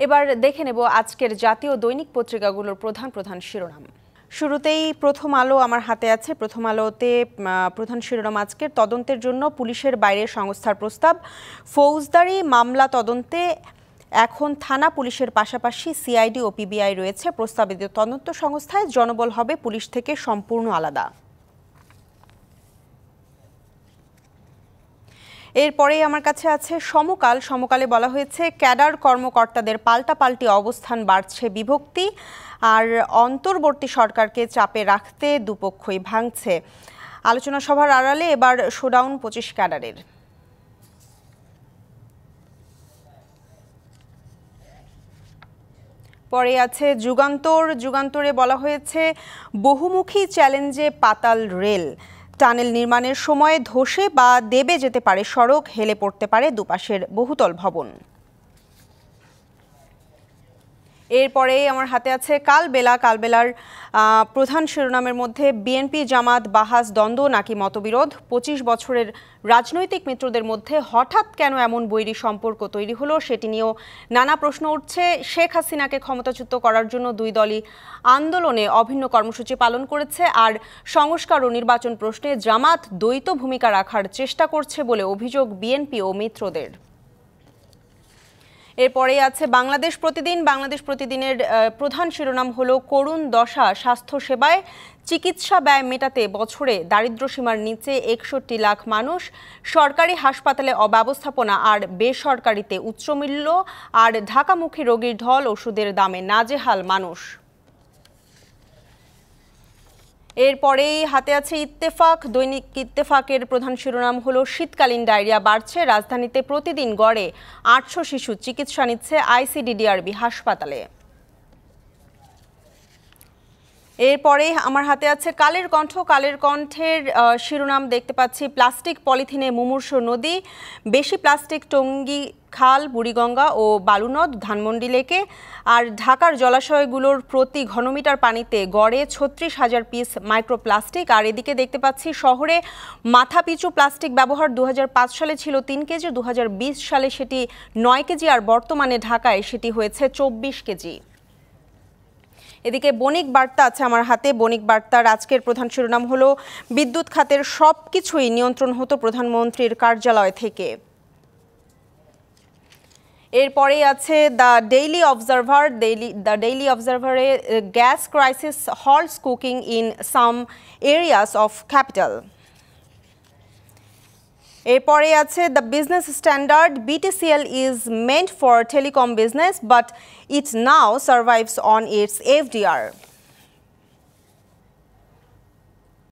এবার দেখে নেব আজকের জাতীয় দৈনিক পত্রিকাগুলোর প্রধান প্রধান শিরোনাম। শুরুতেই প্রথম আলো আমার হাতে আছে। প্রথম আলোতে প্রধান শিরোনাম আজকের তদন্তের জন্য পুলিশের বাইরে সংস্থার প্রস্তাব। ফৌজদারি মামলা তদন্তে এখন থানা পুলিশের পাশাপাশি সিআইডি ও পিবিআই রয়েছে। প্রস্তাবিত তদন্ত সংস্থায় জনবল হবে পুলিশ থেকে সম্পূর্ণ আলাদা। এরপরেই আমার কাছে আছে সমকাল। সমকালে বলা হয়েছে ক্যাডার কর্মকর্তাদের পাল্টাপাল্টি অবস্থান, বাড়ছে বিভক্তি, আর অন্তর্বর্তী সরকারকে চাপে রাখতে দুপক্ষই ভাঙছে। আলোচনা সভার আড়ালে এবার শোডাউন 25 ক্যাডারের। পরে আছে যুগান্তর। যুগান্তরে বলা হয়েছে বহুমুখী চ্যালেঞ্জে পাতাল রেল, টানেল নির্মাণের সময় ধসে বা দেবে যেতে পারে সড়ক, হেলে পড়তে পারে দুপাশের বহুতল ভবন। এরপরে আমার হাতে আছে কালবেলা। কালবেলার প্রধান শিরোনামের মধ্যে বিএনপি জামাত বাহাস দ্বন্দ্ব নাকি মতবিরোধ, 25 বছরের রাজনৈতিক মিত্রদের মধ্যে হঠাৎ কেন এমন বৈরী সম্পর্ক তৈরি হলো সেটি নিয়েও নানা প্রশ্ন উঠছে। শেখ হাসিনাকে ক্ষমতাচ্যুত করার জন্য দুই দলই আন্দোলনে অভিন্ন কর্মসূচি পালন করেছে, আর সংস্কার ও নির্বাচন প্রশ্নে জামাত দ্বৈত ভূমিকা রাখার চেষ্টা করছে বলে অভিযোগ বিএনপি ও মিত্রদের। এরপরে আছে বাংলাদেশ প্রতিদিন। বাংলাদেশ প্রতিদিনের প্রধান শিরোনাম হলো করুণ দশা স্বাস্থ্যসেবায়, চিকিৎসা ব্যয় মেটাতে বছরে দারিদ্র্যসীমার নিচে 61 লাখ মানুষ, সরকারি হাসপাতালে অব্যবস্থাপনা আর বেসরকারিতে উচ্চমূল্য, আর ঢাকামুখী রোগীর ঢল, ওষুধের দামে নাজেহাল মানুষ। এরপরেই হাতে আছে ইত্তেফাক। দৈনিক ইত্তেফাকের প্রধান শিরোনাম হলো শীতকালীন ডায়রিয়া বাড়ছে, রাজধানীতে প্রতিদিন গড়ে 800 শিশু চিকিৎসা নিচ্ছে আইসিডিডিআরবি হাসপাতালে। এরপরে আমার হাতে আছে কালের কণ্ঠ। কালের কণ্ঠের শিরোনাম দেখতে পাচ্ছি প্লাস্টিক পলিথিনে মুমূর্ষু নদী, বেশি প্লাস্টিক টঙ্গী খাল, বুড়িগঙ্গা ও বালুনদ, ধানমন্ডি লেকে, আর ঢাকার জলাশয়গুলোর প্রতি ঘনমিটার পানিতে গড়ে 36,000 পিস মাইক্রোপ্লাস্টিক। আর এদিকে দেখতে পাচ্ছি শহরে মাথাপিছু প্লাস্টিক ব্যবহার 2005 সালে ছিল 3 কেজি, 2020 সালে সেটি 9 কেজি, আর বর্তমানে ঢাকায় সেটি হয়েছে 24 কেজি। এদিকে বণিক বার্তা আছে আমার হাতে। বণিক বার্তার আজকের প্রধান শিরোনাম হলো বিদ্যুৎ খাতের সবকিছুই নিয়ন্ত্রণ হতো প্রধানমন্ত্রীর কার্যালয় থেকে। এরপরে আছে the Daily Observer. The Daily অবজারভারে gas crisis halts cooking in some areas of capital. এরপরে আছে the Business Standard. BTCL is meant for telecom business, but it now survives on its FDR.